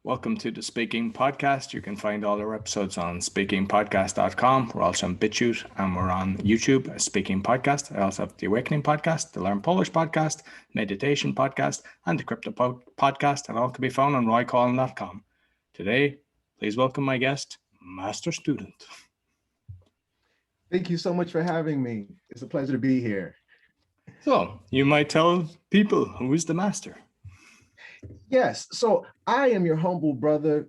Welcome to the Speaking Podcast. You can find all our episodes on speakingpodcast.com. We're also on BitChute and we're on YouTube as Speaking Podcast. I also have the Awakening Podcast, the Learn Polish Podcast, Meditation Podcast, and the Crypto Podcast. And all can be found on roycollin.com. Today, please welcome my guest, Master Student. Thank you so much for having me. It's a pleasure to be here. So, you might tell people, who is the Master? Yes, so I am your humble brother.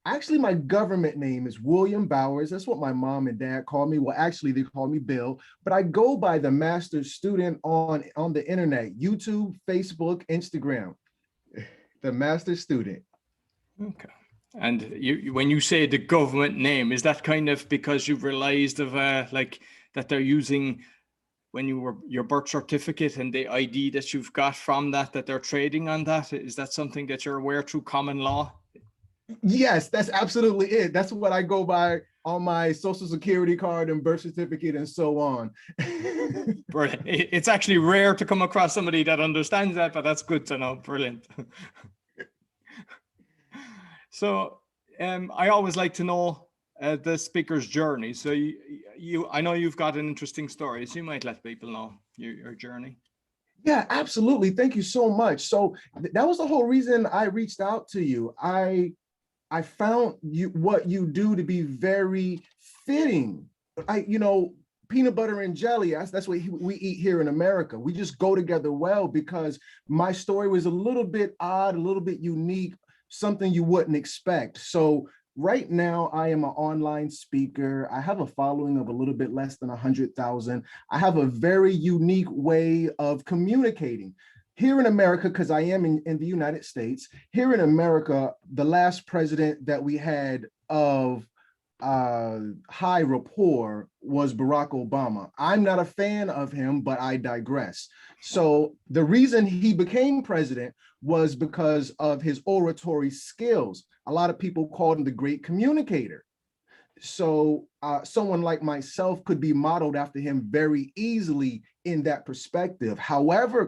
Actually, my government name is William Bowers. That's what my mom and dad call me. Well, actually, they call me Bill, but I go by the Master Student on the internet, YouTube, Facebook, Instagram. The Master Student. Okay. And when you say the government name, is that kind of because you've realized of like that they're using when you were your birth certificate and the ID that you've got from that they're trading on that? Is that something that you're aware through common law? Yes, that's absolutely it. That's what I go by on my social security card and birth certificate and so on. Brilliant. It's actually rare to come across somebody that understands that, but that's good to know. Brilliant. So I always like to know the speaker's journey. So I know you've got an interesting story, so you might let people know your journey. Yeah, absolutely. Thank you so much. So that was the whole reason I reached out to you. I found what you do to be very fitting. Peanut butter and jelly, that's what we eat here in America. We just go together well because my story was a little bit odd, a little bit unique, something you wouldn't expect. So right now, I am an online speaker. I have a following of a little bit less than 100,000. I have a very unique way of communicating. Here in America, because I am in the United States, here in America, the last president that we had of high rapport was Barack Obama. I'm not a fan of him, but I digress. So the reason he became president was because of his oratory skills. A lot of people called him the great communicator. So someone like myself could be modeled after him very easily in that perspective. However,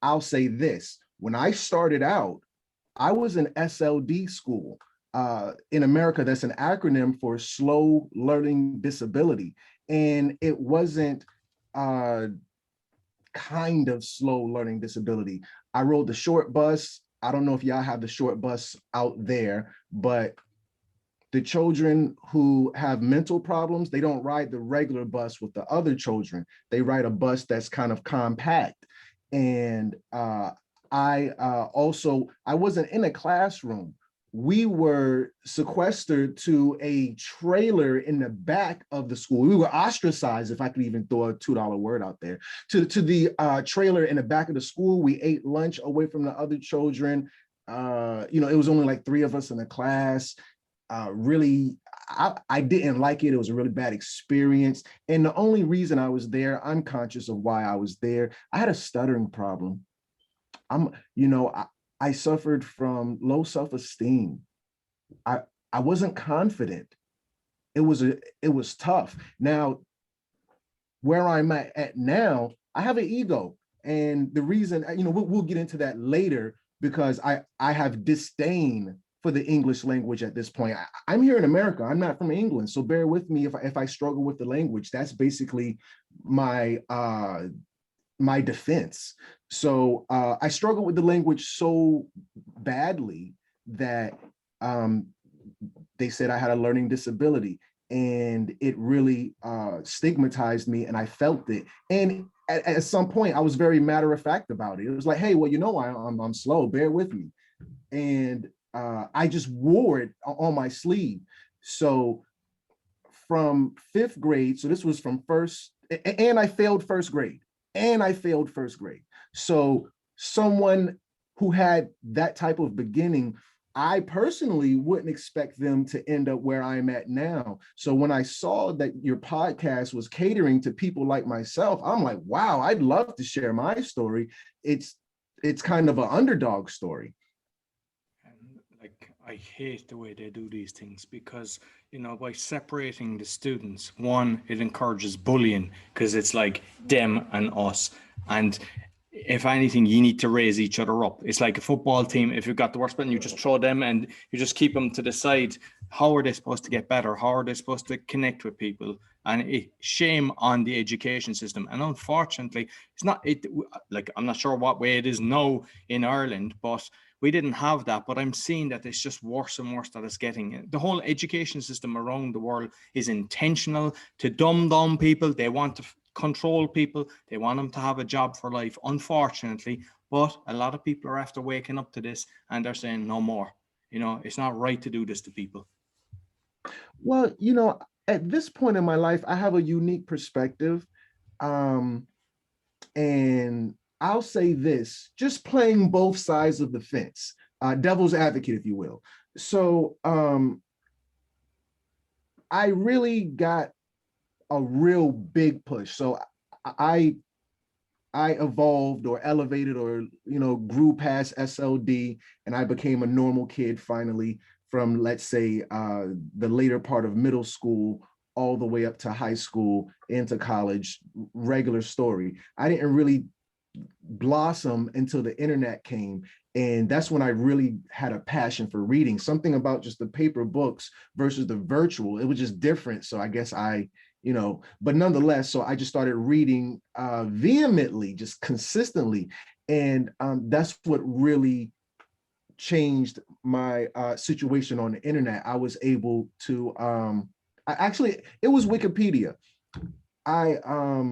I'll say this. When I started out, I was in SLD school. In America, that's an acronym for slow learning disability. And it wasn't kind of slow learning disability. I rode the short bus. I don't know if y'all have the short bus out there, but the children who have mental problems, they don't ride the regular bus with the other children. They ride a bus that's kind of compact. And I wasn't in a classroom. We were sequestered to a trailer in the back of the school. We were ostracized, if I could even throw a $2 word out there, to the trailer in the back of the school. We ate lunch away from the other children. It was only like 3 of us in the class. Really, I didn't like it. It was a really bad experience. And the only reason I was there, I'm conscious of why I was there. I had a stuttering problem. I suffered from low self-esteem. I wasn't confident. It was tough. Now, where I'm at now, I have an ego. And the reason, we'll get into that later because I have disdain for the English language at this point. I'm here in America. I'm not from England. So bear with me if I struggle with the language. That's basically my defense. So I struggle with the language so badly that they said I had a learning disability, and it really stigmatized me, and I felt it. And at some point, I was very matter of fact about it. It was like, hey, well, I'm slow, bear with me. And I just wore it on my sleeve. So from 5th grade, so this was from and I failed first grade. So someone who had that type of beginning, I personally wouldn't expect them to end up where I'm at now. So when I saw that your podcast was catering to people like myself, I'm like, wow, I'd love to share my story. It's kind of an underdog story. I hate the way they do these things because, by separating the students, one, it encourages bullying because it's like them and us. And if anything, you need to raise each other up. It's like a football team. If you've got the worst player, you just throw them and you just keep them to the side. How are they supposed to get better? How are they supposed to connect with people? And shame on the education system. And unfortunately, it's not it. Like, I'm not sure what way it is now in Ireland, but we didn't have that. But I'm seeing that it's just worse and worse that it's getting. The whole education system around the world is intentional to dumb down people. They want to control people. They want them to have a job for life, unfortunately. But a lot of people are after waking up to this and they're saying no more. You know, it's not right to do this to people. Well, you know, at this point in my life, I have a unique perspective. And I'll say this, just playing both sides of the fence, devil's advocate, if you will. So I really got a real big push. So I evolved or elevated or, you know, grew past SLD, and I became a normal kid finally from, let's say, the later part of middle school all the way up to high school, into college, regular story. I didn't really blossom until the internet came. And that's when I really had a passion for reading. Something about just the paper books versus the virtual, it was just different. So I guess you know, but nonetheless, so I just started reading vehemently, just consistently. And that's what really changed my situation on the internet. I was able to, it was Wikipedia. I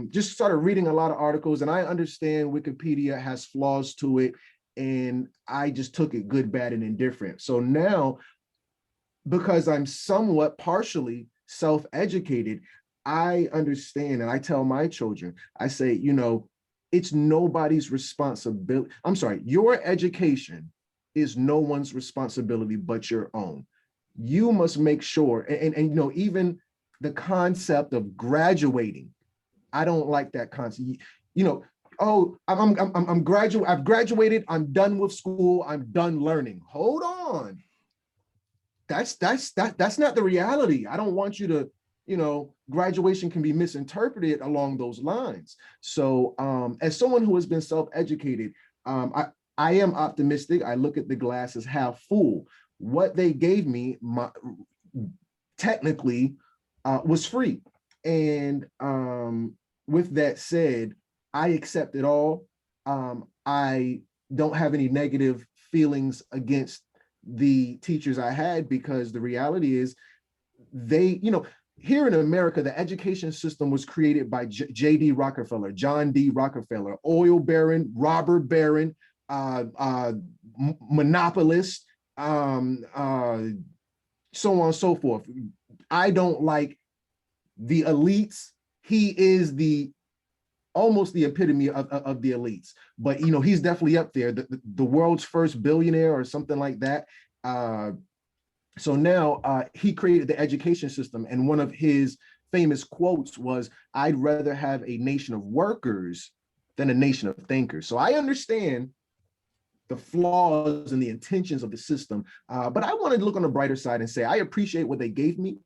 just started reading a lot of articles, and I understand Wikipedia has flaws to it, and I just took it good, bad, and indifferent. So now, because I'm somewhat partially self-educated, I understand, and I tell my children, I say, you know, it's nobody's responsibility. I'm sorry, your education is no one's responsibility but your own. You must make sure, and you know, even the concept of graduating, I don't like that concept. You know, oh, I've graduated, I'm done with school, I'm done learning. Hold on. That's not the reality. I don't want you to, you know, graduation can be misinterpreted along those lines. So as someone who has been self-educated, I am optimistic. I look at the glass as half full. What they gave me, technically, was free. And with that said, I accept it all. I don't have any negative feelings against the teachers I had, because the reality is they, you know, here in America, the education system was created by J.D. Rockefeller, John D. Rockefeller, oil baron, robber baron, monopolist, so on and so forth. I don't like the elites. He is almost the epitome of the elites, but you know, he's definitely up there, the world's first billionaire or something like that. So now he created the education system, and one of his famous quotes was, "I'd rather have a nation of workers than a nation of thinkers." So I understand the flaws and the intentions of the system, but I wanted to look on the brighter side and say, I appreciate what they gave me.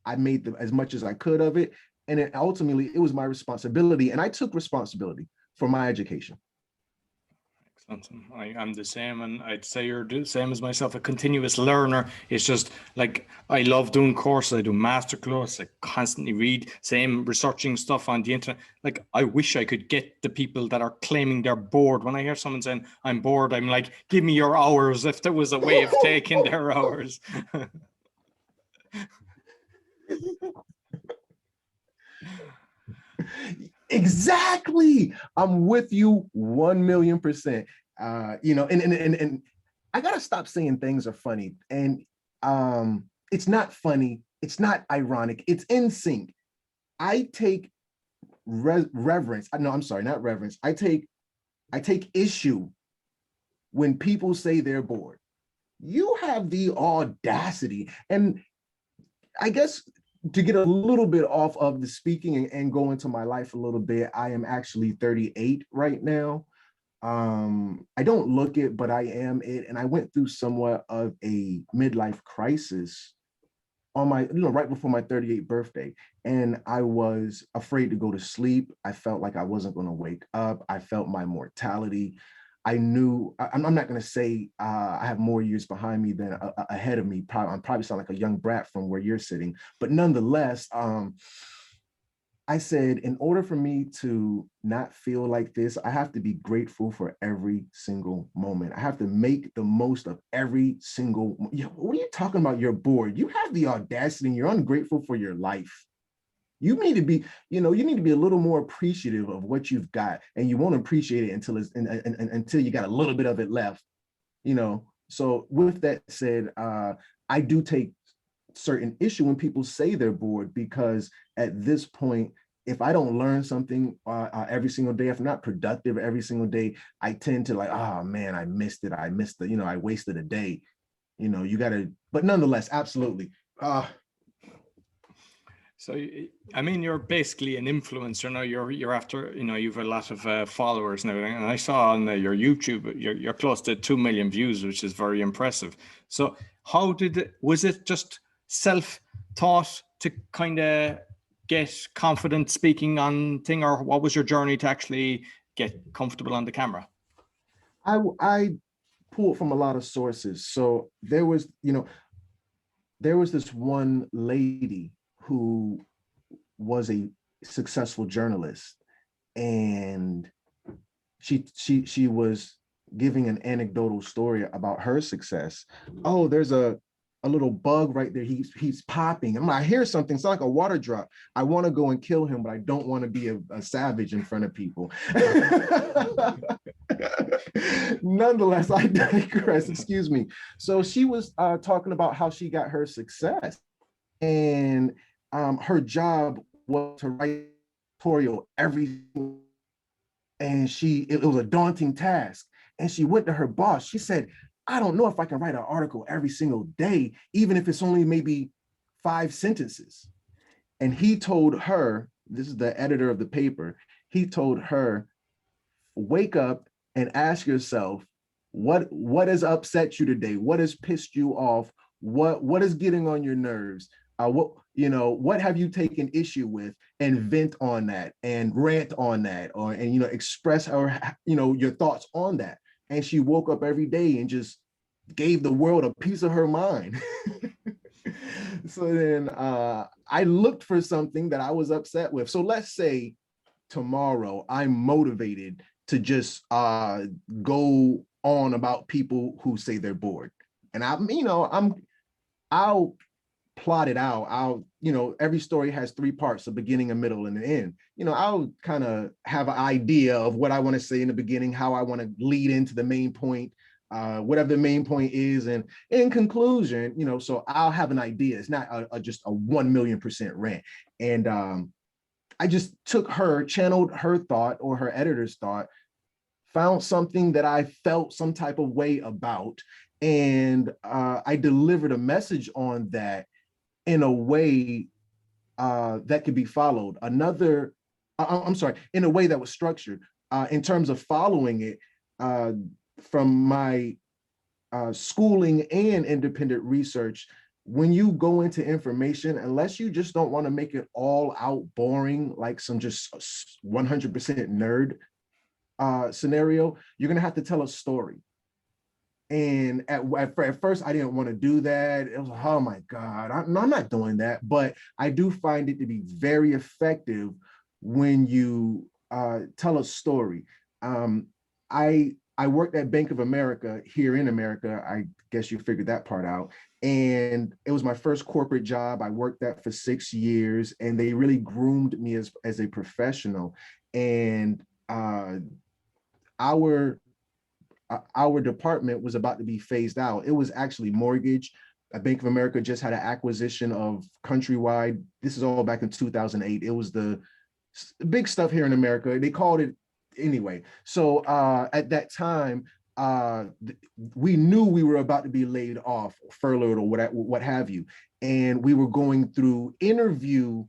I made as much as I could of it, and ultimately it was my responsibility, and I took responsibility for my education. Excellent. I'm the same, and I'd say you're the same as myself, a continuous learner. It's just like, I love doing courses, I do masterclass, I constantly read, same researching stuff on the internet. Like, I wish I could get the people that are claiming they're bored. When I hear someone saying I'm bored, I'm like, give me your hours, if there was a way of taking their hours. Exactly. I'm with you 1,000,000%. You know, and I gotta stop saying things are funny. And it's not funny, it's not ironic, it's in sync. I take reverence. No, I'm sorry, not reverence. I take issue when people say they're bored. You have the audacity. And I guess, to get a little bit off of the speaking and go into my life a little bit, I am actually 38 right now. I don't look it, but I am it. And I went through somewhat of a midlife crisis on my, right before my 38th birthday. And I was afraid to go to sleep. I felt like I wasn't going to wake up. I felt my mortality. I knew, I'm not going to say I have more years behind me than ahead of me. I'm probably sound like a young brat from where you're sitting, but nonetheless, I said, in order for me to not feel like this, I have to be grateful for every single moment. I have to make the most of every single, what are you talking about? You're bored. You have the audacity and you're ungrateful for your life. You need to be, you need to be a little more appreciative of what you've got, and you won't appreciate it until until you got a little bit of it left, So with that said, I do take certain issue when people say they're bored, because at this point, if I don't learn something every single day, if I'm not productive every single day, I tend to like, oh man, I missed it. I wasted a day. You gotta, but nonetheless, absolutely. So, I mean, you're basically an influencer now. You're after, you've a lot of followers and everything. And I saw on your YouTube, you're close to 2 million views, which is very impressive. So was it just self-taught to kind of get confident speaking on thing, or what was your journey to actually get comfortable on the camera? I pulled from a lot of sources. So there was this one lady who was a successful journalist, and she was giving an anecdotal story about her success. Oh, there's a little bug right there. He's popping. I hear something. It's like a water drop. I want to go and kill him, but I don't want to be a savage in front of people. Nonetheless, I digress. Excuse me. So she was talking about how she got her success, and her job was to write editorial and it was a daunting task. And she went to her boss. She said, I don't know if I can write an article every single day, even if it's only maybe 5 sentences. And he told her, this is the editor of the paper, he told her, wake up and ask yourself, what has upset you today? What has pissed you off? What is getting on your nerves? What have you taken issue with, and vent on that and rant on that, and express your thoughts on that. And she woke up every day and just gave the world a piece of her mind. So then I looked for something that I was upset with. So let's say tomorrow I'm motivated to just go on about people who say they're bored. And I'll plot it out. Every story has 3 parts, a beginning, a middle, and an end. I'll kind of have an idea of what I want to say in the beginning, how I want to lead into the main point, whatever the main point is. And in conclusion, so I'll have an idea. It's not just a 1,000,000% rant. And I just channeled her thought, or her editor's thought, found something that I felt some type of way about, and I delivered a message on that in a way that could be followed. In a way that was structured. In terms of following it, from my schooling and independent research, when you go into information, unless you just don't want to make it all out boring, like some just 100% nerd scenario, you're going to have to tell a story. And at first, I didn't want to do that. It was like, oh my God, I'm not doing that. But I do find it to be very effective when you tell a story. I worked at Bank of America here in America. I guess you figured that part out. And it was my first corporate job. I worked that for 6 years, and they really groomed me as a professional. And our department was about to be phased out. It was actually mortgage. Bank of America just had an acquisition of Countrywide. This is all back in 2008. It was the big stuff here in America. They called it anyway. So at that time, we knew we were about to be laid off, furloughed, or what have you. And we were going through interview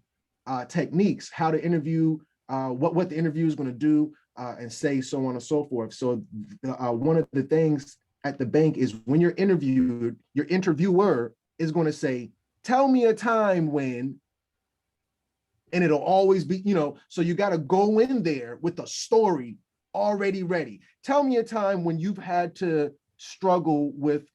techniques, how to interview, what the interview is going to do, and say, so on and so forth. So one of the things at the bank is when you're interviewed, your interviewer is going to say, tell me a time when, and it'll always be, so you got to go in there with a story already ready. Tell me a time when you've had to struggle with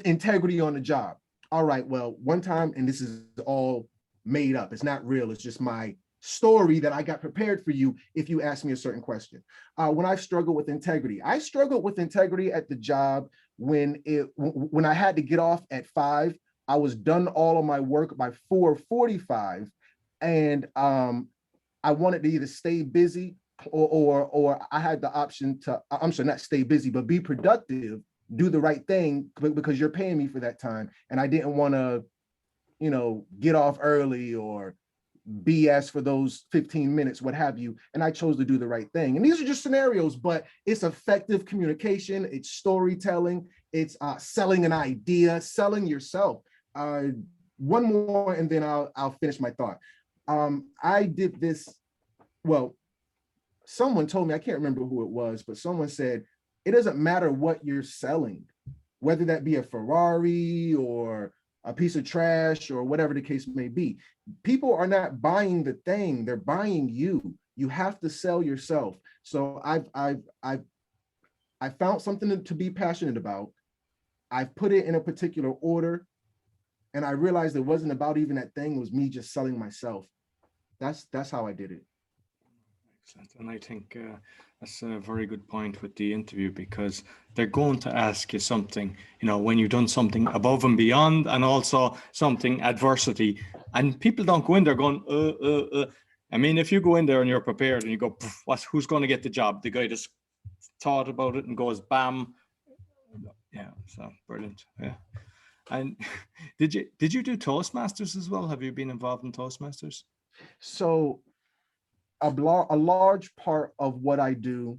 integrity on the job. All right, well, one time, and this is all made up, it's not real, it's just my story that I got prepared for you if you ask me a certain question. When I've struggled with integrity, I struggled with integrity at the job when I had to get off at 5. I was done all of my work by 4:45, and I wanted to either stay busy or I had the option to, I'm sorry, not stay busy, but be productive, do the right thing, because you're paying me for that time. And I didn't want to, get off early or BS for those 15 minutes, what have you. And I chose to do the right thing. And these are just scenarios, but it's effective communication, it's storytelling, it's selling an idea, selling yourself. One more, and then I'll finish my thought. I did this, well, someone told me, I can't remember who it was, but someone said, it doesn't matter what you're selling, whether that be a Ferrari or a piece of trash or whatever the case may be. People are not buying the thing, they're buying you. You have to sell yourself. So I found something to be passionate about. I've put it in a particular order, and I realized it wasn't about even that thing, it was me just selling myself. That's how I did it. Excellent. And I think that's a very good point with the interview, because they're going to ask you something, when you've done something above and beyond, and also something adversity. And people don't go in there going, I mean, if you go in there and you're prepared and you go, who's going to get the job? The guy just thought about it and goes, bam. Yeah, so brilliant. Yeah. And did you do Toastmasters as well? Have you been involved in Toastmasters? So a large part of what I do,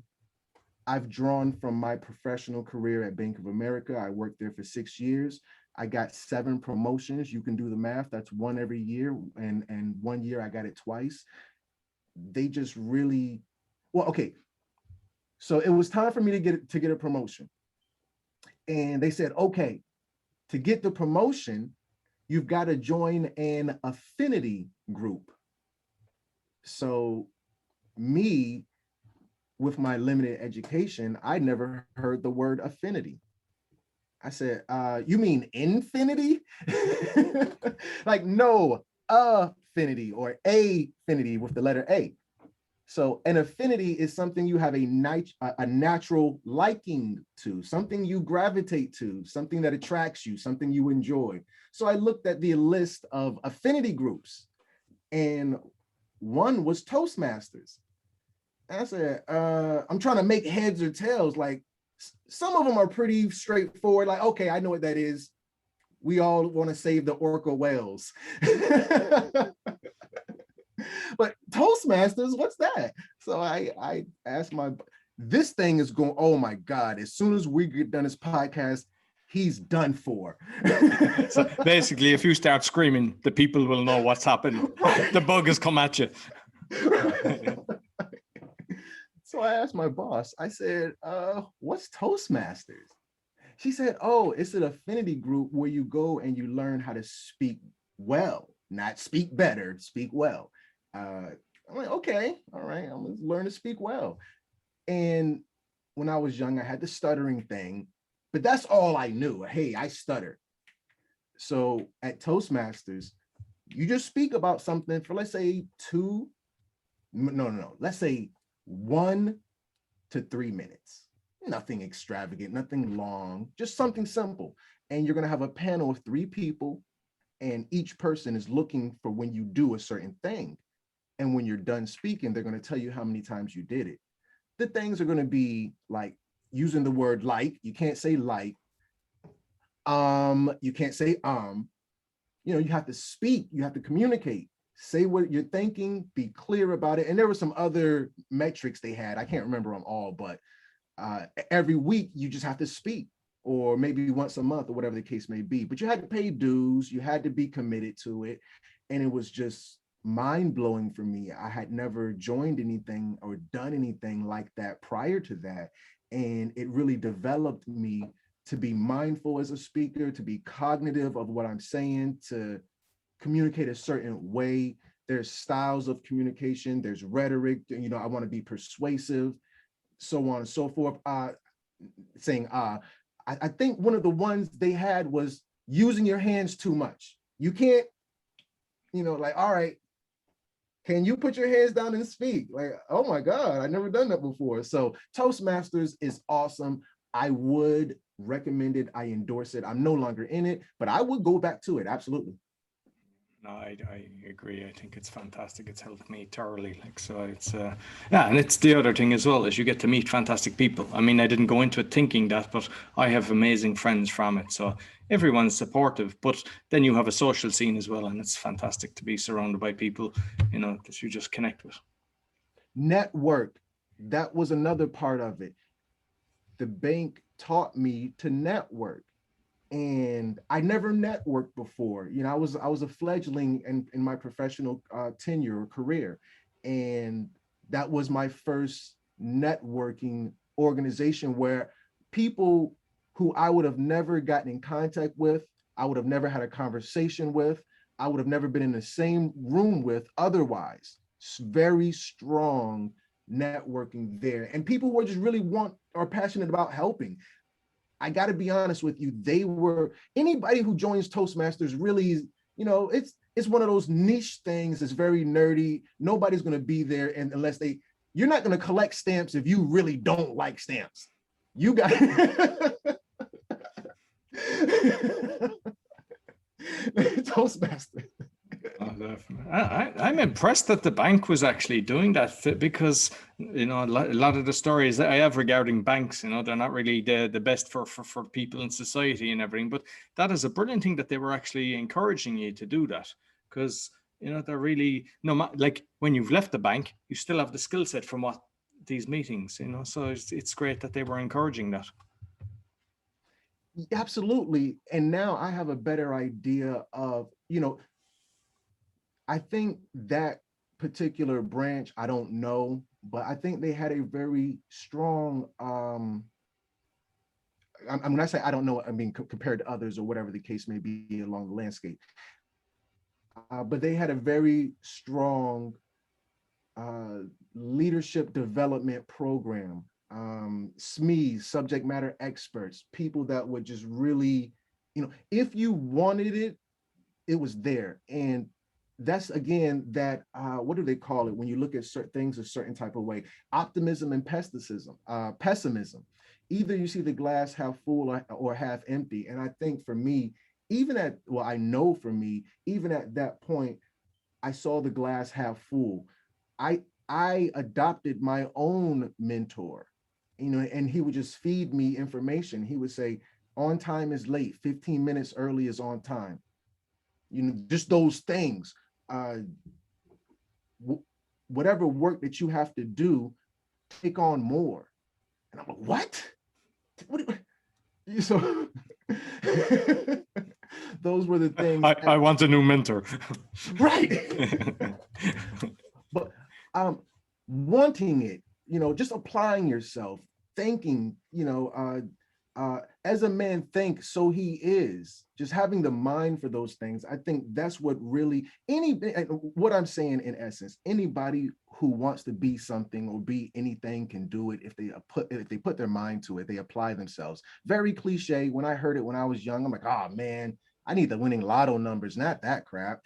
I've drawn from my professional career at Bank of America. I worked there for 6 years. I got 7 promotions. You can do the math. That's 1 every year. And 1 year I got it twice. They just really, well, okay. So it was time for me to get a promotion. And they said, okay, to get the promotion, you've got to join an affinity group. So me, with my limited education, I never heard the word affinity. I said, you mean infinity? Like, no, affinity or affinity with the letter A. So an affinity is something you have a natural liking to, something you gravitate to, something that attracts you, something you enjoy. So I looked at the list of affinity groups, and one was Toastmasters. And I said, I'm trying to make heads or tails. Like, some of them are pretty straightforward. Like, okay, I know what that is. We all want to save the orca whales. But Toastmasters, what's that? So I asked this thing is going, oh my God, as soon as we get done this podcast, he's done for. So basically, if you start screaming, the people will know what's happened. The bug has come at you. So I asked my boss, I said, what's Toastmasters? She said, oh, it's an affinity group where you go and you learn how to speak well, not speak better, speak well. I'm like, okay, all right, I'm gonna learn to speak well. And when I was young, I had the stuttering thing, but that's all I knew. Hey, I stutter. So at Toastmasters, you just speak about something for, let's say, let's say 1 to 3 minutes. Nothing extravagant, nothing long, just something simple. And you're gonna have a panel of 3 people, and each person is looking for when you do a certain thing. And when you're done speaking, they're going to tell you how many times you did it. The things are going to be like using the word like. You can't say like. You can't say you have to speak, you have to communicate, say what you're thinking, be clear about it. And there were some other metrics they had. I can't remember them all, but every week you just have to speak, or maybe once a month, or whatever the case may be. But you had to pay dues, you had to be committed to it. And it was just mind-blowing for me. I had never joined anything or done anything like that prior to that. And it really developed me to be mindful as a speaker, to be cognitive of what I'm saying, to communicate a certain way. There's styles of communication, there's rhetoric, I want to be persuasive, so on and so forth. I think one of the ones they had was using your hands too much. You can't, like, all right, can you put your hands down and speak? Like, oh my God, I've never done that before. So Toastmasters is awesome. I would recommend it. I endorse it. I'm no longer in it, but I would go back to it. Absolutely. No, I agree. I think it's fantastic. It's helped me thoroughly. Like, so it's yeah, and it's the other thing as well, is you get to meet fantastic people. I mean, I didn't go into it thinking that, but I have amazing friends from it. So everyone's supportive, but then you have a social scene as well, and it's fantastic to be surrounded by people, that you just connect with. Network, that was another part of it. The bank taught me to network. And I never networked before. I was a fledgling in my professional tenure or career. And that was my first networking organization where people who I would have never gotten in contact with, I would have never had a conversation with, I would have never been in the same room with otherwise. Very strong networking there. And people who just really are passionate about helping. I got to be honest with you, anybody who joins Toastmasters really, it's one of those niche things that's very nerdy. Nobody's going to be there unless you're not going to collect stamps if you really don't like stamps. You got Toastmasters. Oh, definitely. I'm impressed that the bank was actually doing that, because a lot of the stories that I have regarding banks, they're not really the best for people in society and everything. But that is a brilliant thing that they were actually encouraging you to do that, because they're really like when you've left the bank, you still have the skill set from what these meetings, So it's great that they were encouraging that. Absolutely. And now I have a better idea of, I think that particular branch, I don't know, but I think they had a very strong, I'm when I say I don't know, I mean, compared to others or whatever the case may be along the landscape. But they had a very strong leadership development program, SMEs, subject matter experts, people that would just really, if you wanted it, it was there. And that's, again, that what do they call it when you look at certain things a certain type of way? Optimism and pessimism. Either you see the glass half full or half empty. And I think for me, I know for me, even at that point, I saw the glass half full. I adopted my own mentor, and he would just feed me information. He would say, on time is late, 15 minutes early is on time. Just those things. Whatever work that you have to do, take on more. And I'm like, what? So those were the things. I want a new mentor. Right. But wanting it, just applying yourself, thinking, as a man thinks, so he is. Just having the mind for those things. I think that's what really, what I'm saying in essence, anybody who wants to be something or be anything can do it if they put their mind to it, they apply themselves. Very cliche. When I heard it when I was young, I'm like, oh man, I need the winning lotto numbers, not that crap.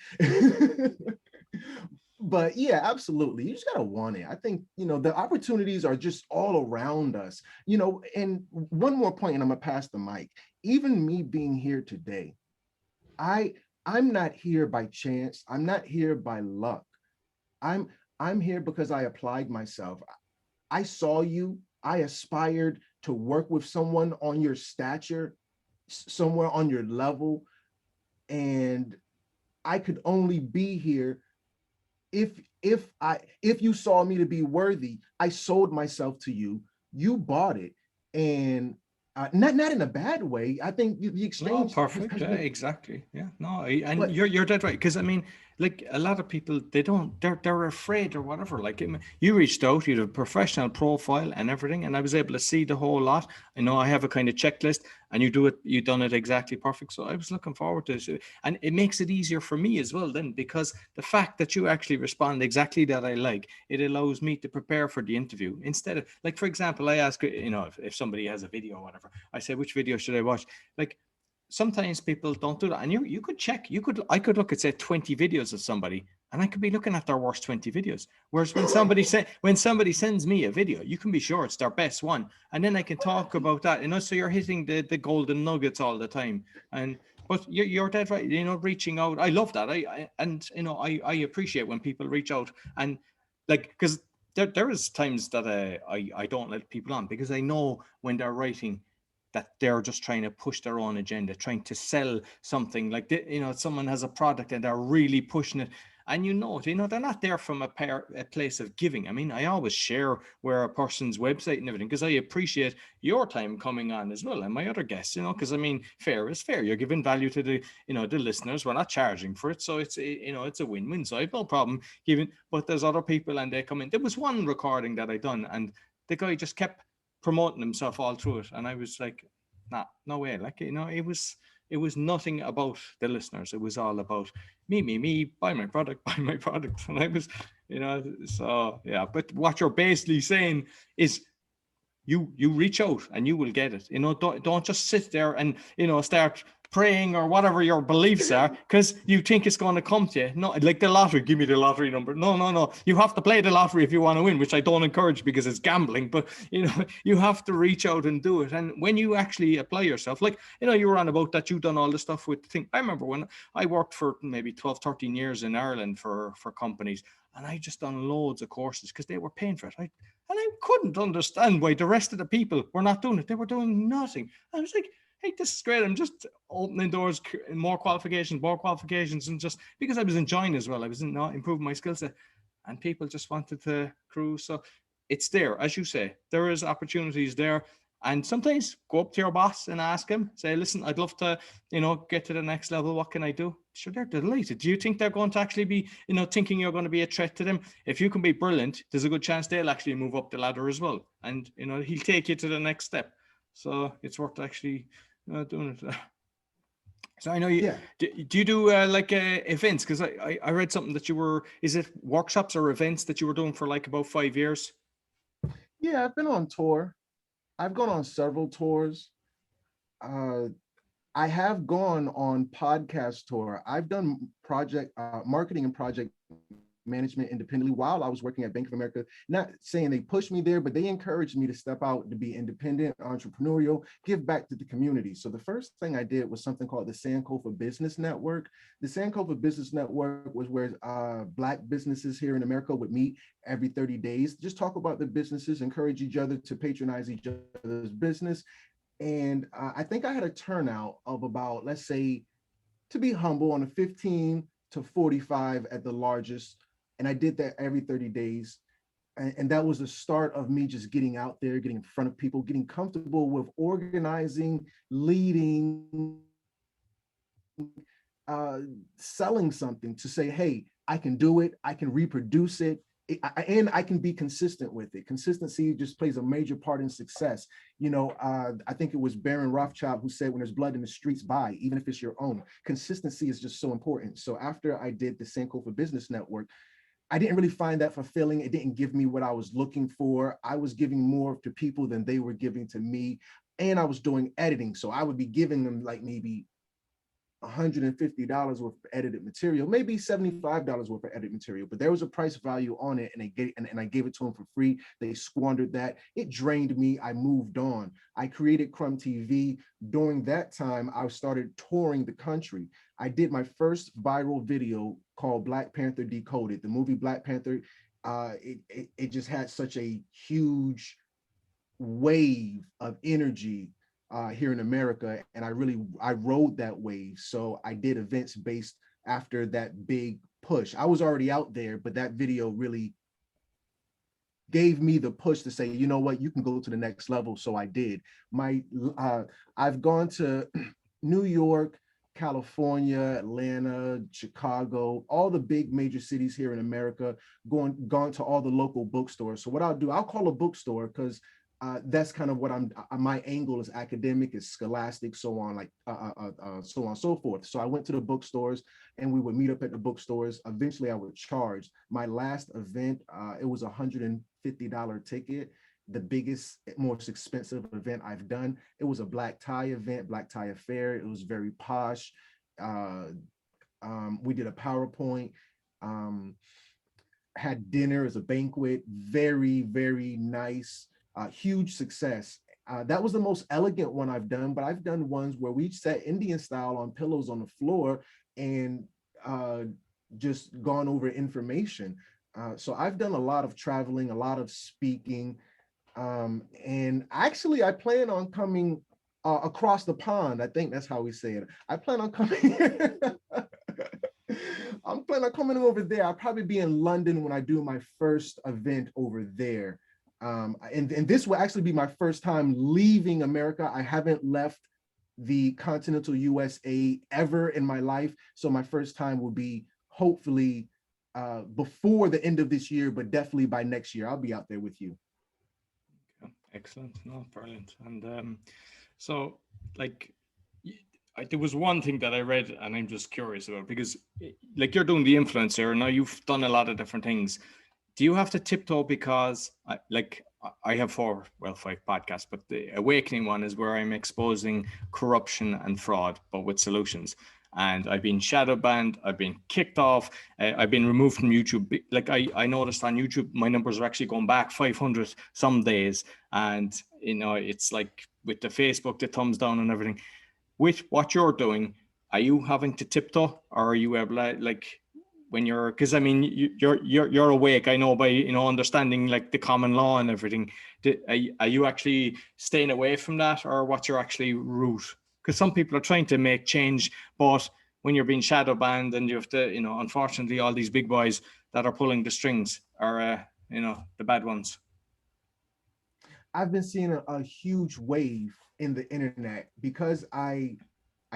But yeah, absolutely. You just gotta want it. I think, the opportunities are just all around us, and one more point, and I'm gonna pass the mic. Even me being here today, I'm not here by chance. I'm not here by luck. I'm here because I applied myself. I saw you. I aspired to work with someone on your stature, somewhere on your level, and I could only be here if you saw me to be worthy. I sold myself to you. You bought it, and not in a bad way. I think the exchange. No, perfect. Yeah, exactly. Yeah, no, and you're dead right. Because I mean, like a lot of people, they're afraid or whatever. Like you reached out, you had a professional profile and everything, and I was able to see the whole lot. I know I have a kind of checklist, and you done it exactly perfect. So I was looking forward to it, and it makes it easier for me as well then, because the fact that you actually respond exactly that I like, it allows me to prepare for the interview instead of, like, for example, I ask, if somebody has a video or whatever, I say, which video should I watch? Like, sometimes people don't do that, and you could check, I could look at, say, 20 videos of somebody, and I could be looking at their worst 20 videos. Whereas when somebody sends me a video, you can be sure it's their best one, and then I can talk about that, so you're hitting the golden nuggets all the time. And but you're dead right, reaching out, I love that. I appreciate when people reach out, and like, because there is times that I don't let people on, because I know when they're writing that they're just trying to push their own agenda, trying to sell something. Like, someone has a product and they're really pushing it, and they're not there from a place of giving. I mean, I always share where a person's website and everything, because I appreciate your time coming on as well, and my other guests, because I mean, fair is fair. You're giving value to the listeners. We're not charging for it, so it's it's a win-win. So I have no problem giving. But there's other people, and they come in. There was one recording that I done, and the guy just kept promoting himself all through it, and I was like, nah, no way. Like, it was nothing about the listeners. It was all about me, buy my product, buy my product. And I was, so yeah. But what you're basically saying is, you reach out and you will get it. Don't just sit there and start praying or whatever your beliefs are, because you think it's going to come to you. No, like the lottery, give me the lottery number. No, you have to play the lottery if you want to win, which I don't encourage, because it's gambling. But you have to reach out and do it. And when you actually apply yourself, like, you were on about that, you've done all the stuff with the thing. I remember when I worked for maybe 12, 13 years in Ireland for companies, and I just done loads of courses because they were paying for it. And I couldn't understand why the rest of the people were not doing it. They were doing nothing. I was like, hey, this is great. I'm just opening doors, more qualifications, and just because I was enjoying as well. I was improving my skill set, and people just wanted to cruise. So it's there, as you say, there is opportunities there. And sometimes go up to your boss and ask him, say, listen, I'd love to, get to the next level. What can I do? Sure, they're delighted. Do you think they're going to actually be, thinking you're going to be a threat to them? If you can be brilliant, there's a good chance they'll actually move up the ladder as well. And, he'll take you to the next step. So it's worth actually doing it. So I know you, Yeah. do you do events? Because I read something that you were, is it workshops or events that you were doing for like about 5 years? Yeah, I've been on tour. I've gone on several tours. I have gone on podcast tour. I've done project marketing and project management independently while I was working at Bank of America. Not saying they pushed me there, but they encouraged me to step out, to be independent, entrepreneurial, give back to the community. So the first thing I did was something called the Sankofa Business Network. The Sankofa Business Network was where Black businesses here in America would meet every 30 days, just talk about the businesses, encourage each other to patronize each other's business. And I think I had a turnout of about, let's say, to be humble, on a 15 to 45 at the largest. And I did that every 30 days. And that was the start of me just getting out there, getting in front of people, getting comfortable with organizing, leading, selling something, to say, hey, I can do it, I can reproduce it, and I can be consistent with it. Consistency just plays a major part in success. I think it was Baron Rothschild who said, when there's blood in the streets, buy, even if it's your own. Consistency is just so important. So after I did the Sankofa Business Network, I didn't really find that fulfilling. It didn't give me what I was looking for. I was giving more to people than they were giving to me. And I was doing editing. So I would be giving them like maybe $150 worth of edited material, maybe $75 worth of edited material, but there was a price value on it, and I gave it to them for free. They squandered that. It drained me. I moved on. I created Crumb TV. During that time, I started touring the country. I did my first viral video called Black Panther Decoded. The movie Black Panther, it just had such a huge wave of energy here in America, and I rode that wave. So I did events based after that big push. I was already out there, but that video really gave me the push to say, you know what, you can go to the next level. So I did. I've gone to New York, California, Atlanta, Chicago, all the big major cities here in America, gone to all the local bookstores. So what I'll do, I'll call a bookstore because that's kind of what my angle is academic, is scholastic, so on, like so on and so forth. So I went to the bookstores and we would meet up at the bookstores. Eventually I would charge. My last event, it was $150 ticket. The biggest, most expensive event I've done. It was a black tie event, black tie affair. It was very posh. We did a PowerPoint, had dinner as a banquet, very, very nice, huge success. That was the most elegant one I've done, but I've done ones where we sat Indian style on pillows on the floor and just gone over information. So I've done a lot of traveling, a lot of speaking, and actually I plan on coming across the pond. I think that's how we say it. I plan on coming. I'm planning on coming over there. I'll probably be in London when I do my first event over there. And this will actually be my first time leaving America. I haven't left the continental USA ever in my life. So my first time will be hopefully before the end of this year, but definitely by next year. I'll be out there with you. Excellent. No, brilliant. And so like, there was one thing that I read and I'm just curious about, because like you're doing the influencer now, you've done a lot of different things. Do you have to tiptoe? Because I have 5 podcasts, but the Awakening one is where I'm exposing corruption and fraud, but with solutions. And I've been shadow banned, I've been kicked off, I've been removed from YouTube. Like I noticed on YouTube, my numbers are actually going back 500 some days. And, you know, it's like with the Facebook, the thumbs down and everything. With what you're doing, are you having to tiptoe, or are you able to, like, when you're, because I mean, you're awake, I know, by, you know, understanding like the common law and everything. Are you actually staying away from that, or what's your actually route? Because some people are trying to make change, but when you're being shadow banned and you have to, you know, unfortunately, all these big boys that are pulling the strings are, you know, the bad ones. I've been seeing a huge wave in the internet because I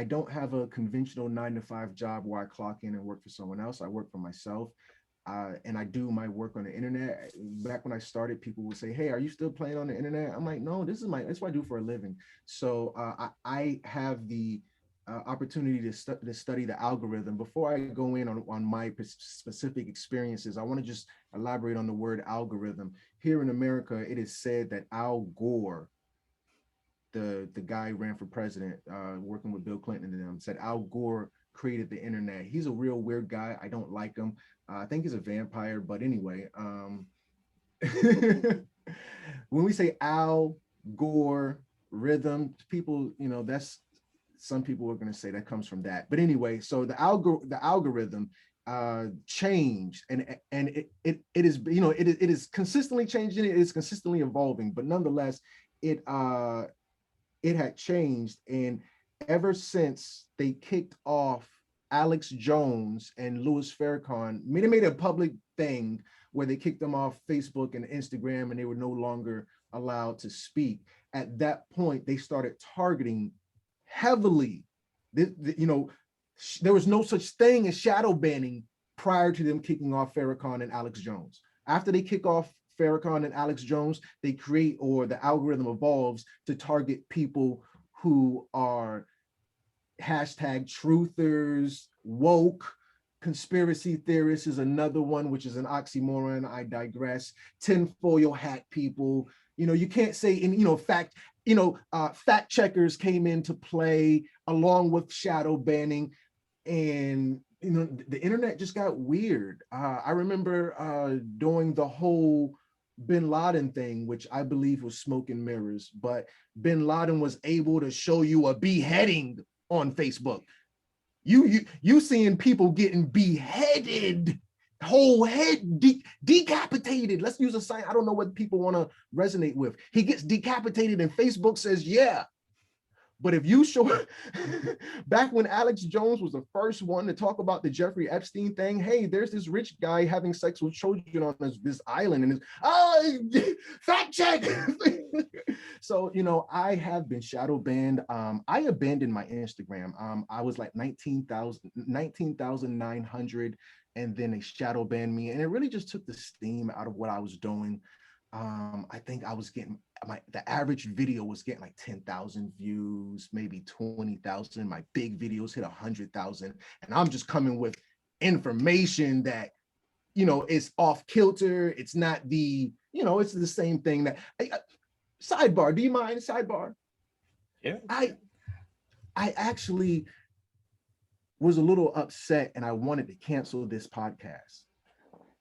don't have a conventional 9-to-5 job where I clock in and work for someone else. I work for myself, and I do my work on the internet. Back when I started, people would say, "Hey, are you still playing on the internet?" I'm like, "No, that's what I do for a living." So I have the opportunity to study the algorithm. Before I go in on my specific experiences, I want to just elaborate on the word algorithm. Here in America, it is said that Al Gore, the guy who ran for president, working with Bill Clinton and them, said Al Gore created the internet. He's a real weird guy. I don't like him. I think he's a vampire, but anyway, when we say Al Gore rhythm, people, you know, that's, some people are going to say that comes from that. But anyway, so the algorithm changed, and it is, you know, it is consistently changing. It is consistently evolving, but nonetheless, it had changed. And ever since they kicked off Alex Jones and Louis Farrakhan, they made a public thing where they kicked them off Facebook and Instagram, and they were no longer allowed to speak. At that point, they started targeting heavily. You know, there was no such thing as shadow banning prior to them kicking off Farrakhan and Alex Jones. After they kick off Farrakhan and Alex Jones, they create, or the algorithm evolves to target people who are hashtag truthers, woke, conspiracy theorists is another one, which is an oxymoron. I digress. Tinfoil hat people. You know, you can't say, and, you know, fact checkers came into play along with shadow banning, and, you know, the internet just got weird. I remember doing the whole Bin Laden thing, which I believe was smoke and mirrors, but Bin Laden was able to show you a beheading on Facebook. You seeing people getting beheaded, whole head decapitated. Let's use a sign. I don't know what people want to resonate with. He gets decapitated and Facebook says, yeah. But if you show, back when Alex Jones was the first one to talk about the Jeffrey Epstein thing, hey, there's this rich guy having sex with children on this island, and fact check. So, I have been shadow banned. I abandoned my Instagram. I was like 19,900, and then they shadow banned me, and it really just took the steam out of what I was doing. I think I was getting the average video was getting like 10,000 views, maybe 20,000. My big videos hit 100,000, and I'm just coming with information that, is off kilter. It's not it's the same thing that. Sidebar, do you mind? Sidebar. Yeah. I actually was a little upset, and I wanted to cancel this podcast.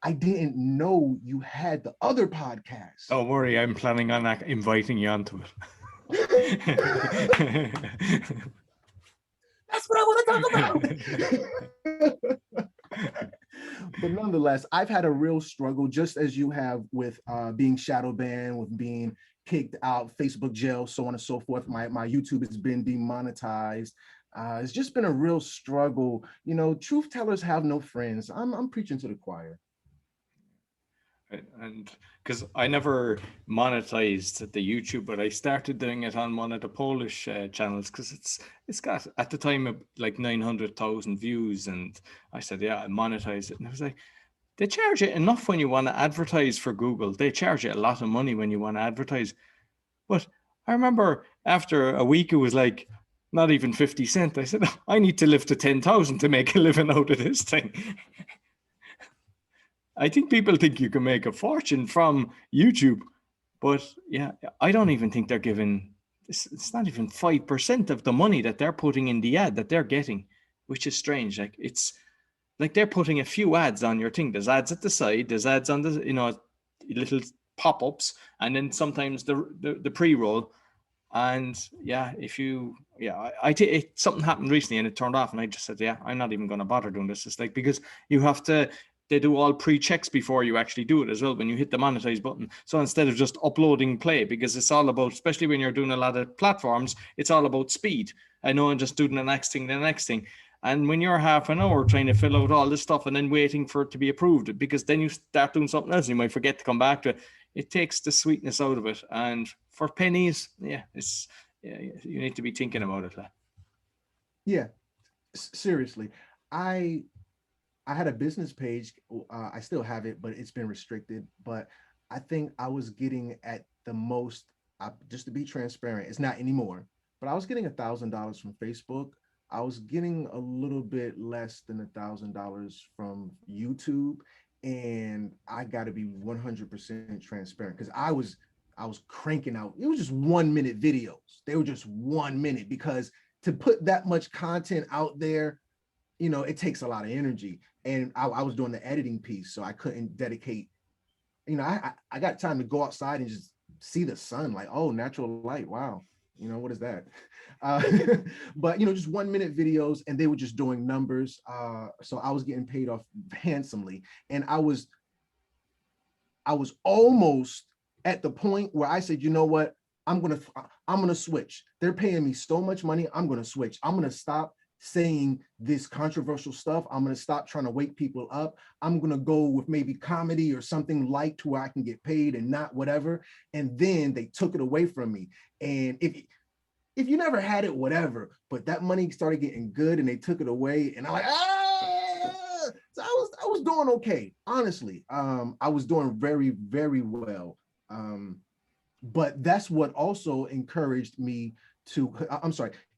I didn't know you had the other podcast. Don't worry, I'm planning on inviting you onto it. That's what I want to talk about. But nonetheless, I've had a real struggle, just as you have, with being shadow banned, with being kicked out, Facebook jail, so on and so forth. My YouTube has been demonetized. It's just been a real struggle. Truth tellers have no friends. I'm preaching to the choir. And because I never monetized the YouTube, but I started doing it on one of the Polish channels, because it's got at the time like 900,000 views, and I said, yeah, I'll monetize it. And I was like, they charge it enough when you want to advertise for Google. They charge you a lot of money when you want to advertise. But I remember after a week, it was like not even 50 cents. I said, I need to live to 10,000 to make a living out of this thing. I think people think you can make a fortune from YouTube, but yeah, I don't even think they're giving, it's not even 5% of the money that they're putting in the ad that they're getting, which is strange. Like, it's like they're putting a few ads on your thing. There's ads at the side, there's ads on the, little pop-ups, and then sometimes the pre-roll. And yeah, something happened recently and it turned off, and I just said, yeah, I'm not even going to bother doing this. It's like, because they do all pre-checks before you actually do it as well when you hit the monetize button. So instead of just uploading play, because it's all about, especially when you're doing a lot of platforms, it's all about speed. I know, and just doing the next thing. And when you're half an hour trying to fill out all this stuff and then waiting for it to be approved, because then you start doing something else and you might forget to come back to it. It takes the sweetness out of it. And for pennies, you need to be thinking about it. Yeah, seriously. I had a business page. I still have it, but it's been restricted. But I think I was getting at the most, just to be transparent, it's not anymore, but I was getting $1,000 from Facebook. I was getting a little bit less than $1,000 from YouTube. And I got to be 100% transparent, because I was cranking out. It was just 1 minute videos. They were just 1 minute, because to put that much content out there, it takes a lot of energy. And I was doing the editing piece, so I couldn't dedicate, I got time to go outside and just see the sun, like, oh, natural light. Wow. What is that? But, just 1 minute videos, and they were just doing numbers. So I was getting paid off handsomely. And I was almost at the point where I said, you know what? I'm going to switch. They're paying me so much money. I'm going to switch. I'm going to stop saying this controversial stuff. I'm going to stop trying to wake people up. I'm going to go with maybe comedy or something light to where I can get paid and not whatever. And then they took it away from me. And if you never had it, whatever, but that money started getting good and they took it away, and I'm like, so I was doing okay. Honestly, I was doing very, very well. But that's what also encouraged me to,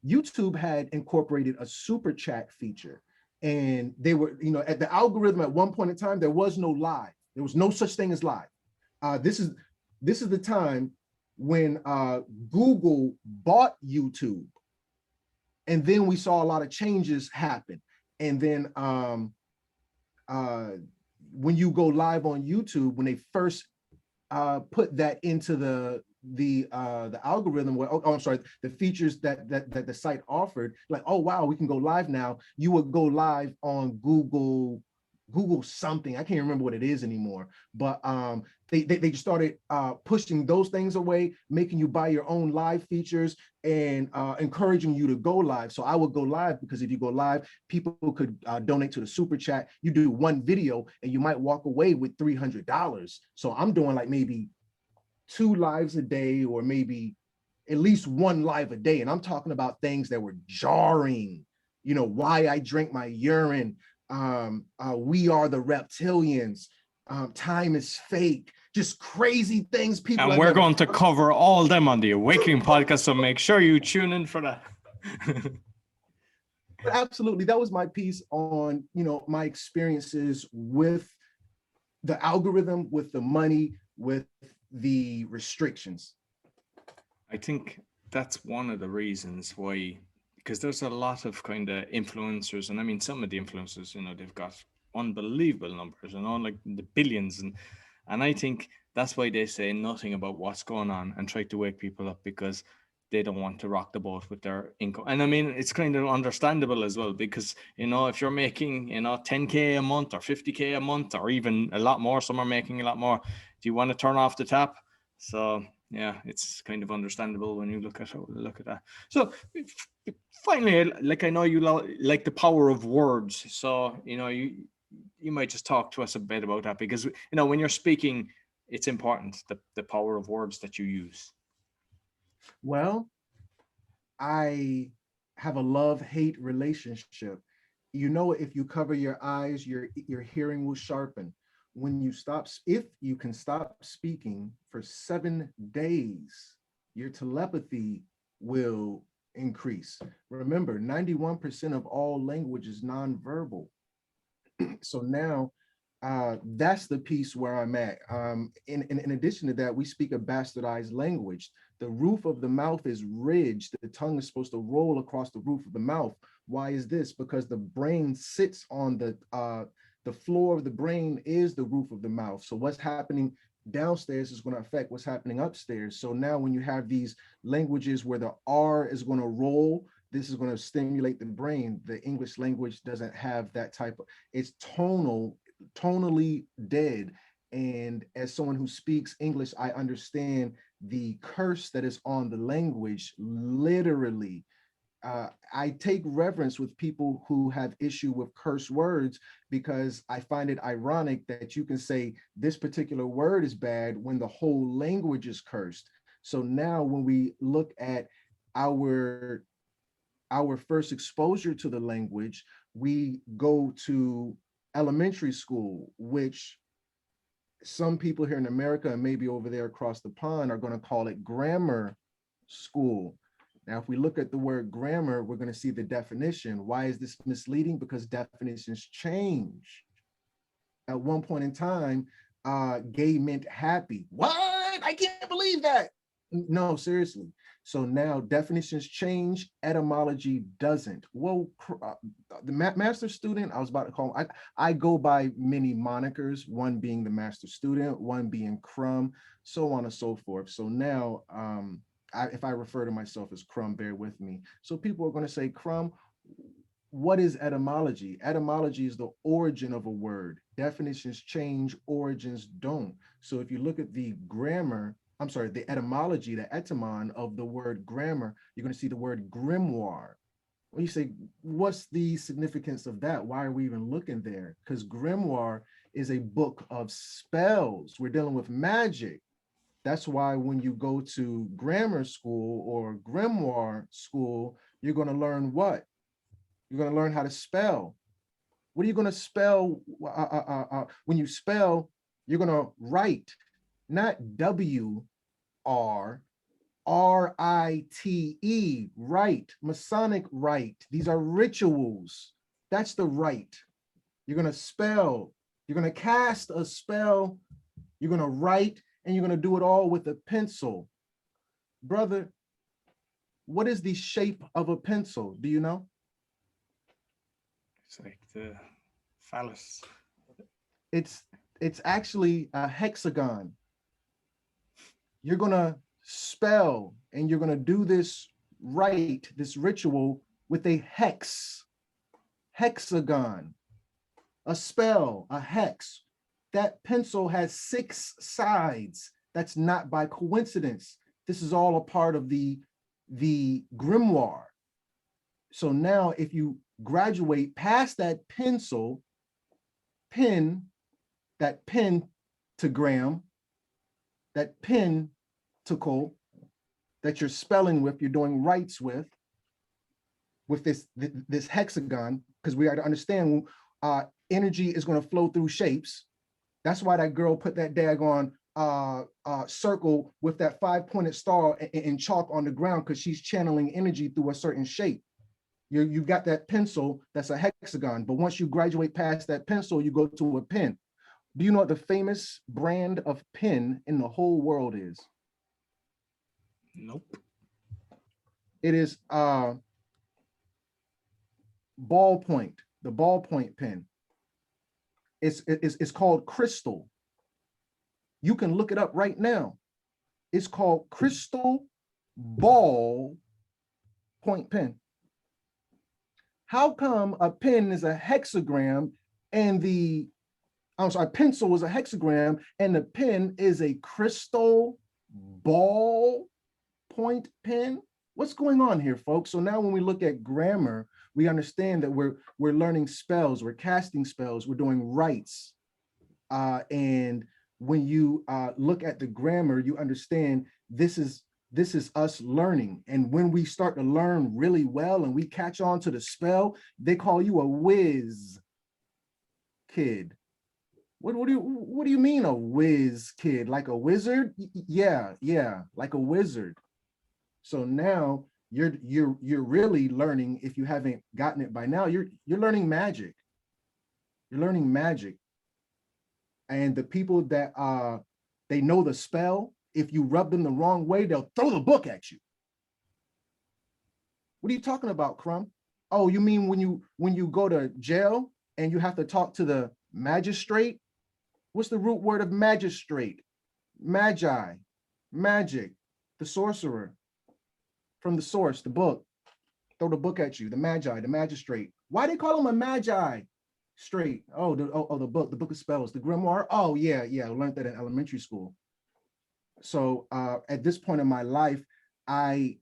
YouTube had incorporated a super chat feature, and they were, at the algorithm at one point in time, there was no live. There was no such thing as live. This is the time when Google bought YouTube, and then we saw a lot of changes happen. And then when you go live on YouTube, when they first put that into the algorithm, the features that the site offered, like, oh wow, we can go live now. You would go live on Google Google something. I can't remember what it is anymore, but they started pushing those things away, making you buy your own live features and encouraging you to go live. So I would go live because if you go live, people could donate to the super chat. You do one video and you might walk away with $300. So I'm doing like maybe 2 lives a day, or maybe at least 1 live a day. And I'm talking about things that were jarring, you know, why I drink my urine, we are the reptilians, time is fake, just crazy things people And have we're never going to cover all them on the Awakening podcast, so make sure you tune in for that. But absolutely, that was my piece on, you know, my experiences with the algorithm, with the money, with the restrictions. I think that's one of the reasons why, because there's a lot of kind of influencers, and I mean, some of the influencers, you know, they've got unbelievable numbers, you know, like the billions, and I think that's why they say nothing about what's going on and try to wake people up, because they don't want to rock the boat with their income. And I mean, it's kind of understandable as well, because, you know, if you're making, you know, 10K a month or 50K a month, or even a lot more, some are making a lot more. Do you want to turn off the tap? So yeah, it's kind of understandable when you look at that. So finally, like, I know you like the power of words. So, you know, you might just talk to us a bit about that, because, you know, when you're speaking, it's important, the power of words that you use. Well, I have a love-hate relationship. You know, if you cover your eyes, your hearing will sharpen. When you stop, if you can stop speaking for 7 days, your telepathy will increase. Remember, 91% of all language is nonverbal. So now that's the piece where I'm at. In addition to that, we speak a bastardized language. The roof of the mouth is ridged. The tongue is supposed to roll across the roof of the mouth. Why is this? Because the brain sits on the floor of the brain is the roof of the mouth. So what's happening downstairs is going to affect what's happening upstairs. So now when you have these languages where the R is going to roll, this is going to stimulate the brain. The English language doesn't have that type of, it's tonally dead. And as someone who speaks English, I understand the curse that is on the language, literally. I take reverence with people who have issue with curse words, because I find it ironic that you can say this particular word is bad when the whole language is cursed. So now when we look at our first exposure to the language, we go to elementary school, which some people here in America and maybe over there across the pond are going to call it grammar school. Now, if we look at the word grammar, we're going to see the definition. Why is this misleading? Because definitions change. At one point in time, gay meant happy. What? I can't believe that. No, seriously. So now definitions change, etymology doesn't. Well, the master student, I was about to call him, I go by many monikers, one being the master student, one being Crumb, so on and so forth. So now, if I refer to myself as Crumb, bear with me. So people are going to say, Crumb, what is etymology? Etymology is the origin of a word. Definitions change, origins don't. So if you look at the grammar, I'm sorry, the etymology, the etymon of the word grammar, you're going to see the word grimoire. Well, you say, what's the significance of that? Why are we even looking there? Because grimoire is a book of spells. We're dealing with magic. That's why when you go to grammar school or grimoire school, you're going to learn what? You're going to learn how to spell. What are you going to spell? When you spell, you're going to write, not W-R, R-I-T-E, rite, Masonic rite. These are rituals. That's the rite. You're going to spell. You're going to cast a spell. You're going to write, and you're going to do it all with a pencil. Brother, what is the shape of a pencil? Do you know? It's like the phallus. It's actually a hexagon. You're going to spell, and you're going to do this rite, this ritual with a hexagon. a spell, a hex. That pencil has 6 sides. That's not by coincidence. This is all a part of the grimoire. So now if you graduate past that pencil, pen, that pentagram, that pentacle that you're spelling with, you're doing rights with this hexagon, because we are to understand energy is going to flow through shapes. That's why that girl put that daggone circle with that 5-pointed star in chalk on the ground, because she's channeling energy through a certain shape. You've got that pencil that's a hexagon, but once you graduate past that pencil, you go to a pen. Do you know what the famous brand of pen in the whole world is? Nope. It is ballpoint, the ballpoint pen. It's called Crystal. You can look it up right now. It's called Crystal Ball Point Pen. How come a pen is a hexagram and pencil is a hexagram and the pen is a crystal ball point pen? What's going on here, folks? So now when we look at grammar, we understand that we're learning spells, we're casting spells, we're doing rights. And when you look at the grammar, you understand this is us learning. And when we start to learn really well and we catch on to the spell, they call you a whiz kid. What do you mean a whiz kid? Like a wizard? Yeah, like a wizard. So now you're really learning. If you haven't gotten it by now, you're learning magic. You're learning magic. And the people that they know the spell, if you rub them the wrong way, they'll throw the book at you. What are you talking about, Crumb? Oh, you mean when you go to jail and you have to talk to the magistrate? What's the root word of magistrate? Magi, magic, the sorcerer. From the source, the book. Throw the book at you, the magi, the magistrate. Why do they call him a magi? Straight. Oh, the book of spells, the grimoire. Oh, yeah, I learned that in elementary school. So at this point in my life, I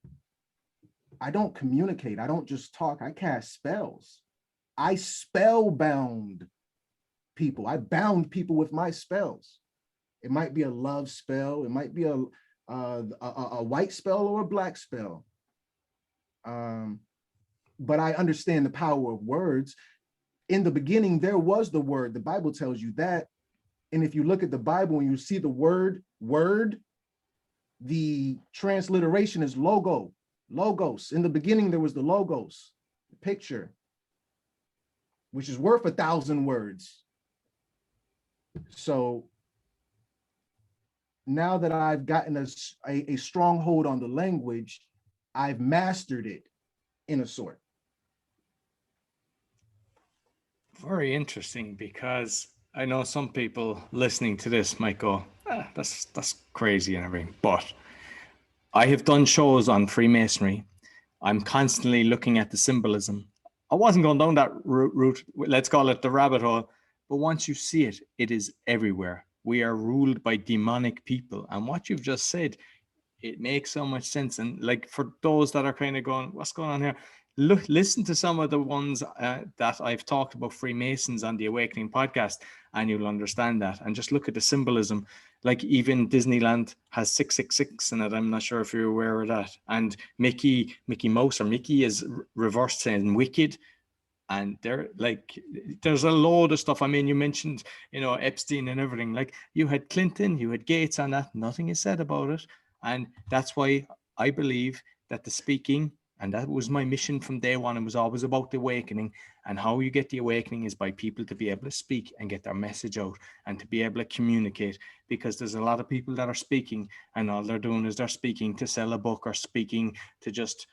don't communicate. I don't just talk. I cast spells. I spellbound people. I bound people with my spells. It might be a love spell. It might be a white spell or a black spell. But I understand the power of words. In the beginning, there was the word. The Bible tells you that. And if you look at the Bible and you see the word, the transliteration is logos. In the beginning, there was the logos, the picture, which is worth 1,000 words. So now that I've gotten a stronghold on the language, I've mastered it in a sort. Very interesting, because I know some people listening to this might go, that's crazy and everything. But I have done shows on Freemasonry. I'm constantly looking at the symbolism. I wasn't going down that route, let's call it the rabbit hole. But once you see it, it is everywhere. We are ruled by demonic people. And what you've just said, it makes so much sense. And like, for those that are kind of going, what's going on here? Listen to some of the ones that I've talked about Freemasons on the Awakening podcast, and you'll understand that. And just look at the symbolism. Like even Disneyland has 666 in it. I'm not sure if you're aware of that. And Mickey Mouse, or Mickey, is reversed saying wicked. And there's a load of stuff. I mean, you mentioned, Epstein and everything. Like, you had Clinton, you had Gates on that. Nothing is said about it. And that's why I believe that the speaking, and that was my mission from day one, it was always about the awakening. And how you get the awakening is by people to be able to speak and get their message out and to be able to communicate. Because there's a lot of people that are speaking, and all they're doing is they're speaking to sell a book, or speaking to just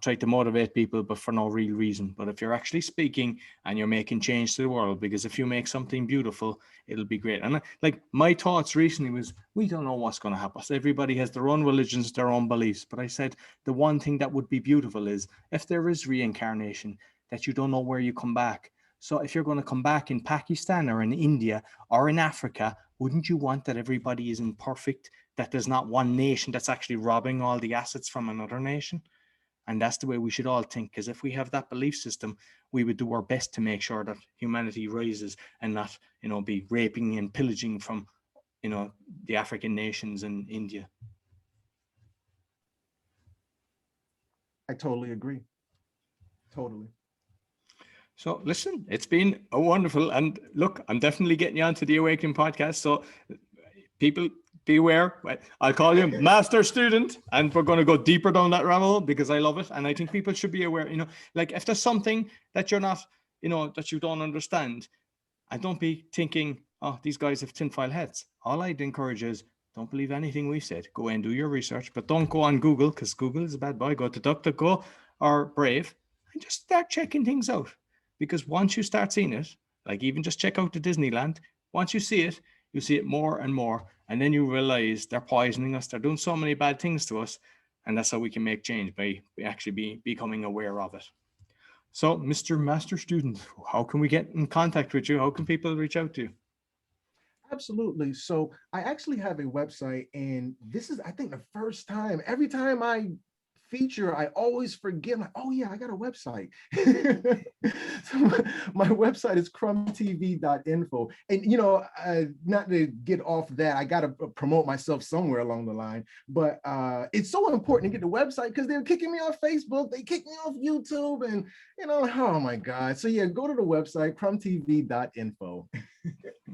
try to motivate people, but for no real reason. But if you're actually speaking and you're making change to the world, because if you make something beautiful, it'll be great. And like, my thoughts recently was, we don't know what's going to happen. So everybody has their own religions, their own beliefs. But I said, the one thing that would be beautiful is if there is reincarnation, that you don't know where you come back. So if you're going to come back in Pakistan or in India or in Africa, wouldn't you want that everybody isn't perfect, that there's not one nation that's actually robbing all the assets from another nation? And that's the way we should all think, because if we have that belief system, we would do our best to make sure that humanity rises and not, be raping and pillaging from, the African nations and India. I totally agree. Totally. So listen, it's been a wonderful, and look, I'm definitely getting you onto the Awakening podcast. So people, beware. I'll call you master student, and we're going to go deeper down that rabbit hole because I love it. And I think people should be aware, like if there's something that you're not, that you don't understand, and don't be thinking, oh, these guys have tinfoil hats. All I'd encourage is don't believe anything we said. Go and do your research, but don't go on Google, because Google is a bad boy. Go to DuckDuckGo or Brave and just start checking things out. Because once you start seeing it, like even just check out the Disneyland, once you see it, you see it more and more. And then you realize they're poisoning us. They're doing so many bad things to us. And that's how we can make change, by actually becoming aware of it. So, Mr. Master Student, how can we get in contact with you? How can people reach out to you? Absolutely. So I actually have a website, and this is, I think, the first time. Every time I feature, I always forget, like, oh yeah, I got a website. So my website is crumbtv.info. And not to get off that, I got to promote myself somewhere along the line, but it's so important to get the website because they're kicking me off Facebook, they kick me off YouTube, and oh my God. So yeah, go to the website, crumbtv.info.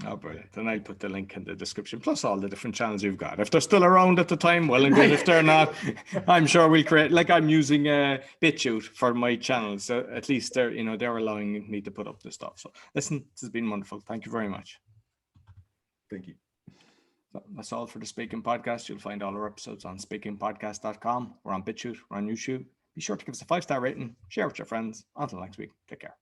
Oh, brilliant. And I'll put the link in the description, plus all the different channels you've got. If they're still around at the time, well and good. If they're not, I'm sure we'll create, like I'm using BitChute for my channel. So at least they're allowing me to put up the stuff. So listen, this has been wonderful. Thank you very much. Thank you. So that's all for the Speaking Podcast. You'll find all our episodes on speakingpodcast.com. We're on BitChute, we're on YouTube. Be sure to give us a 5-star rating, share with your friends. Until next week, take care.